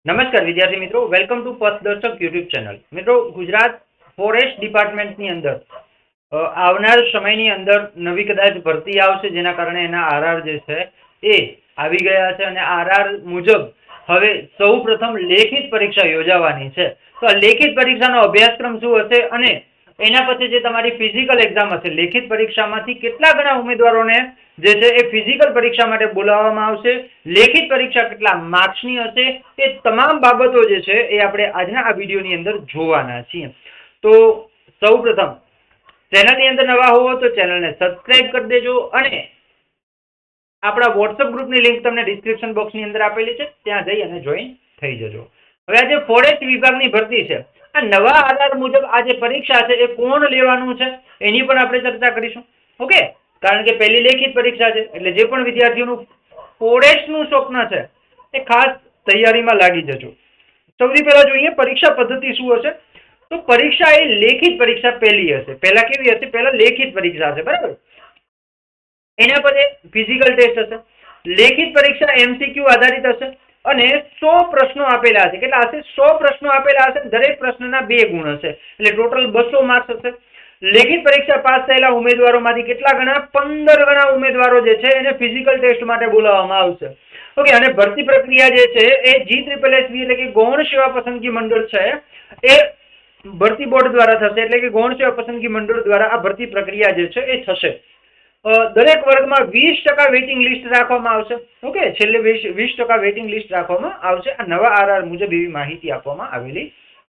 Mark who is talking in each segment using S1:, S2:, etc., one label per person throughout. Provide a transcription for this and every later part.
S1: નમસ્કાર વિદ્યાર્થી મિત્રો, વેલકમ ટુ પથ દર્શક યુટ્યુબ ચેનલ. મિત્રો, ગુજરાત ફોરેસ્ટ ડિપાર્ટમેન્ટની અંદર આવનાર સમયની અંદર નવી કદાચ ભરતી આવશે, જેના કારણે એના આરઆર જે છે એ આવી ગયા છે અને આરઆર મુજબ હવે સૌ પ્રથમ લેખિત પરીક્ષા યોજાવાની છે. તો આ લેખિત પરીક્ષાનો અભ્યાસક્રમ શું હશે અને એના પછી જે તમારી ફિઝિકલ એક્ઝામ હશે, લેખિત પરીક્ષામાંથી કેટલા ગણા ઉમેદવારોને જે છે એ ફિઝિકલ પરીક્ષા માટે બોલાવવામાં આવશે, લેખિત પરીક્ષા કેટલા માર્ક્સની હશે, એ તમામ બાબતો જે છે એ આપણે આજના આ વિડીયોની અંદર જોવાના છીએ. તો સૌપ્રથમ ચેનલની અંદર નવા હોવો તો ચેનલને સબસ્ક્રાઇબ કરી દેજો અને આપણા વોટ્સઅપ ગ્રુપની લિંક તમને ડિસ્ક્રિપ્શન બોક્સની અંદર આપેલી છે, ત્યાં જઈ અને જોઈન થઈ જજો. હવે આ જે ફોરેસ્ટ વિભાગની ભરતી છે, આ નવા આધાર મુજબ આ જે પરીક્ષા છે એ કોણ લેવાનું છે એની પણ આપણે ચર્ચા કરીશું. ઓકે, કારણ કે પહેલી લેખિત પરીક્ષા છે એટલે જે પણ વિદ્યાર્થીઓનું ફોરેસ્ટનું સ્વપ્ન છે એ ખાસ તૈયારીમાં લાગી જજો. સૌથી પહેલા જોઈએ પરીક્ષા પદ્ધતિ શું હશે. તો પરીક્ષા એ લેખિત પરીક્ષા પહેલી હશે. પહેલા કેવી હશે? પહેલા લેખિત પરીક્ષા હશે, બરાબર. એના પછી ફિઝિકલ ટેસ્ટ હશે. લેખિત પરીક્ષા એમસીક્યુ આધારિત હશે અને 100 પ્રશ્નો આપેલા હશે. કેટલા હશે? 100 પ્રશ્નો આપેલા હશે. દરેક પ્રશ્નના 2 ગુણ હશે, એટલે ટોટલ 200 માર્ક્સ હશે. લેખિત પરીક્ષા પાસ થયેલા ઉમેદવારોમાંથી કેટલા ગણા? 15 ગણા ઉમેદવારો જે છે એને ફિઝિકલ ટેસ્ટ માટે બોલાવવામાં આવશે. ઓકે, અને ભરતી પ્રક્રિયા જે છે એ GSSB એટલે કે ગૌણ સેવા પસંદગી મંડળ છે એ ભરતી બોર્ડ દ્વારા થશે, એટલે કે ગૌણ સેવા પસંદગી મંડળ દ્વારા આ ભરતી પ્રક્રિયા જે છે એ થશે. દરેક વર્ગમાં 20% વેઇટિંગ લિસ્ટ રાખવામાં આવશે. ઓકે, છેલ્લે 20% વેઇટિંગ લિસ્ટ રાખવામાં આવશે. આ નવા આરઆર મુજબ એવી માહિતી આપવામાં આવેલી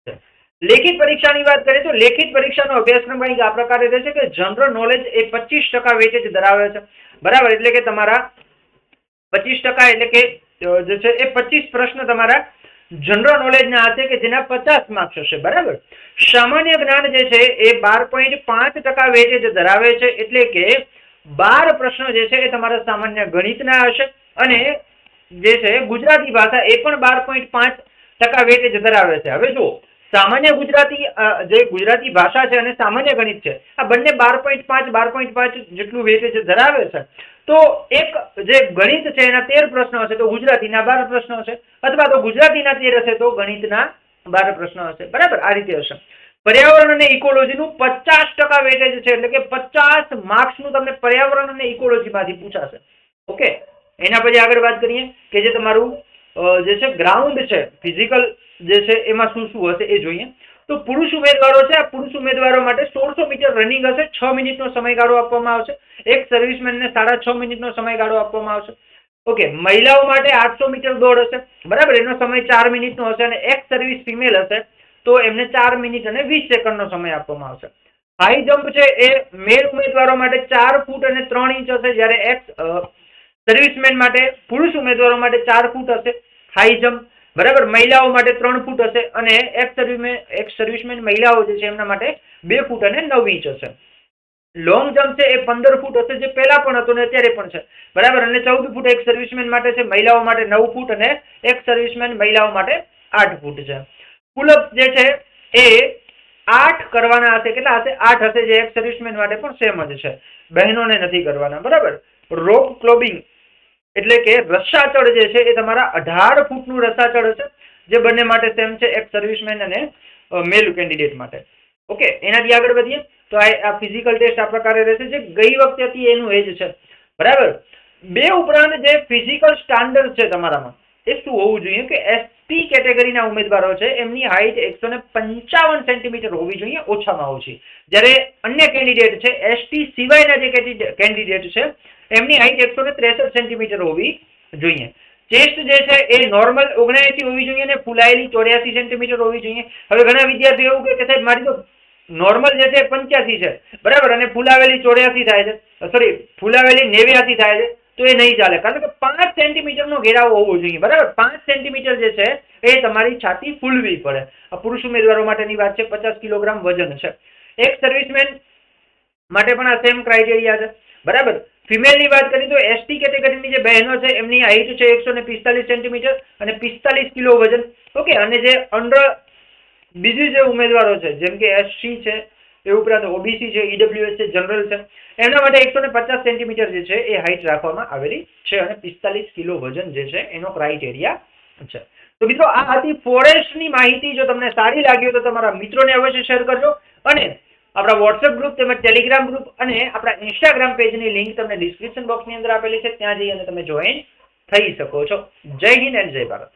S1: છે. લેખિત પરીક્ષાની વાત કરીએ તો લેખિત પરીક્ષાનો અભ્યાસક્રમ કંઈક આ પ્રકારે રહેશે કે જનરલ નોલેજ એ 25% વેટેજ ધરાવે છે, બરાબર. એટલે કે તમારા 25% એટલે કે જે છે એ 25 પ્રશ્ન તમારા જનરલ નોલેજના હશે કે જેના 50 માર્ક્સ હશે, બરાબર. સામાન્ય જ્ઞાન જે છે એ 12.5% વેટેજ ધરાવે છે, એટલે કે 12 પ્રશ્નો જે છે એ તમારા સામાન્ય ગણિતના હશે અને જે છે ગુજરાતી ભાષા એ પણ 12.5% વેટેજ ધરાવે છે. હવે જો સામાન્ય ગુજરાતી જે ગુજરાતી ભાષા છે અને સામાન્ય ગણિત છે, આ બંને 12.5 જેટલું વેટેજ ધરાવે છે. તો એક જે ગણિત છે એના 13 પ્રશ્નો હશે તો ગુજરાતીના 12 પ્રશ્નો હશે, અથવા તો ગુજરાતીના 13 હશે તો ગણિતના 12 પ્રશ્નો હશે, બરાબર. આ રીતે હશે. પર્યાવરણ અને ઇકોલોજીનું 50% વેટેજ છે, એટલે કે 50 માર્ક્સનું તમને પર્યાવરણ અને ઇકોલોજીમાંથી પૂછાશે. ઓકે, એના પછી આગળ વાત કરીએ કે જે તમારું જે છે ગ્રાઉન્ડ છે, ફિઝિકલ જે છે એમાં શું શું હશે એ જોઈએ. તો પુરુષ ઉમેદવારો છે, આ પુરુષ ઉમેદવારો માટે 1600 મીટર રનિંગ હશે, 6 મિનિટનો સમયગાળો આપવામાં આવશે. એક સર્વિસમેનને 6.5 મિનિટનો સમયગાળો આપવામાં આવશે. ઓકે, મહિલાઓ માટે 800 મીટર દોડ હશે, બરાબર. એનો સમય 4 મિનિટનો હશે અને એક સર્વિસ ફિમેલ હશે તો એમને 4 મિનિટ અને 20 સેકન્ડનો સમય આપવામાં આવશે. હાઈ જમ્પ છે એ મેલ ઉમેદવારો માટે 4 ફૂટ અને 3 ઇંચ હશે, જ્યારે એક્સ સર્વિસમેન માટે પુરુષ ઉમેદવારો માટે 4 ફૂટ હશે હાઈ જમ્પ, બરાબર. મહિલાઓ માટે 3 ફૂટ હશે અને એક્સ સર્વિસમેન મહિલાઓ જે છે એમના માટે 2 ફૂટ અને 9 ઇંચ હશે. લોંગ જમ્પ છે એ 15 ફૂટ હશે, જે પહેલા પણ હતો ને અત્યારે પણ છે, બરાબર. અને 14 ફૂટ એક સર્વિસમેન માટે છે, મહિલાઓ માટે 9 ફૂટ અને એક સર્વિસમેન મહિલાઓ માટે 8 ફૂટ છે. પુલઅપ જે છે એ 8 કરવાના હશે. કેટલા હશે? 8 હશે, જે એક સર્વિસમેન માટે પણ સેમ જ છે, બહેનોને નથી કરવાના, બરાબર. રોપ ક્લોમ્બિંગ એટલે કે રસ્સાચળ જે છે એ તમારા 18 ફૂટનું રસ્સાચળ હશે, જે બંને માટે સેમ છે, એક સર્વિસમેન અને મેલ કેન્ડિડેટ માટે. ઓકે, એનાથી આગળ વધીએ તો આ ફિઝિકલ ટેસ્ટ આ પ્રકારે રહેશે, જે ગઈ વખતે હતી એનું એજ છે, બરાબર. બે ઉપરાંત જે ફિઝિકલ સ્ટાન્ડર્ડ છે તમારામાં એ શું હોવું જોઈએ કે એસટી કેટેગરીના ઉમેદવારો છે એમની હાઈટ 155 સેન્ટીમીટર હોવી જોઈએ, ઓછામાં ઓછી. જ્યારે અન્ય કેન્ડિડેટ છે એસટી સિવાયના જે કેન્ડિડેટ છે એમની હાઈટ 163 સેન્ટીમીટર હોવી જોઈએ. ચેસ્ટ જે છે એ નોર્મલ 79 હોવી જોઈએ અને ફૂલાયેલી 84 સેન્ટીમીટર હોવી જોઈએ. હવે ઘણા વિદ્યાર્થીઓ એવું કહે કે સાહેબ મારી તો નોર્મલ જે છે 85 છે, બરાબર, અને ફૂલાવેલી 84 થાય છે, સોરી ફૂલાવેલી 89 થાય છે, તો એ નહીં ચાલે, કારણ કે 5 સેન્ટીમીટરનો ઘેરાવો હોવો જોઈએ, બરાબર. 5 સેન્ટીમીટર જે છે એ તમારી છાતી ફૂલવી પડે. આ પુરુષ ઉમેદવારો માટેની વાત છે, 50 કિલોગ્રામ વજન છે. એક સર્વિસમેન માટે પણ આ સેમ ક્રાઇટેરિયા છે, બરાબર. ફિમેલની વાત કરીએ તો એસટી કેટેગરીની જે બહેનો છે એમની હાઈટ છે 145 સેન્ટીમીટર અને 45 કિલો વજન. ઓકે, અને જે અંડર બીજી જે ઉમેદવારો છે જેમ કે એસસી છે, એ ઉપરાંત ઓબીસી છે, ઈડબ્લ્યુએસ છે, જનરલ છે, એમના માટે 150 સેન્ટીમીટર જે છે એ હાઈટ રાખવામાં આવેલી છે અને 45 કિલો વજન જે છે એનો ક્રાઇટેરિયા છે. તો મિત્રો આ હતી ફોરેસ્ટની માહિતી. જો તમને સારી લાગી હોય તો તમારા મિત્રોને અવશ્ય શેર કરજો અને આપણા વોટ્સએપ ગ્રુપ તેમજ ટેલિગ્રામ ગ્રુપ અને આપણા ઇન્સ્ટાગ્રામ પેજની લિંક તમને ડિસ્ક્રિપ્શન બોક્સની અંદર આપેલી છે, ત્યાં જઈ અને તમે જોઈન થઈ શકો છો. જય હિન્દ એન્ડ જય ભારત.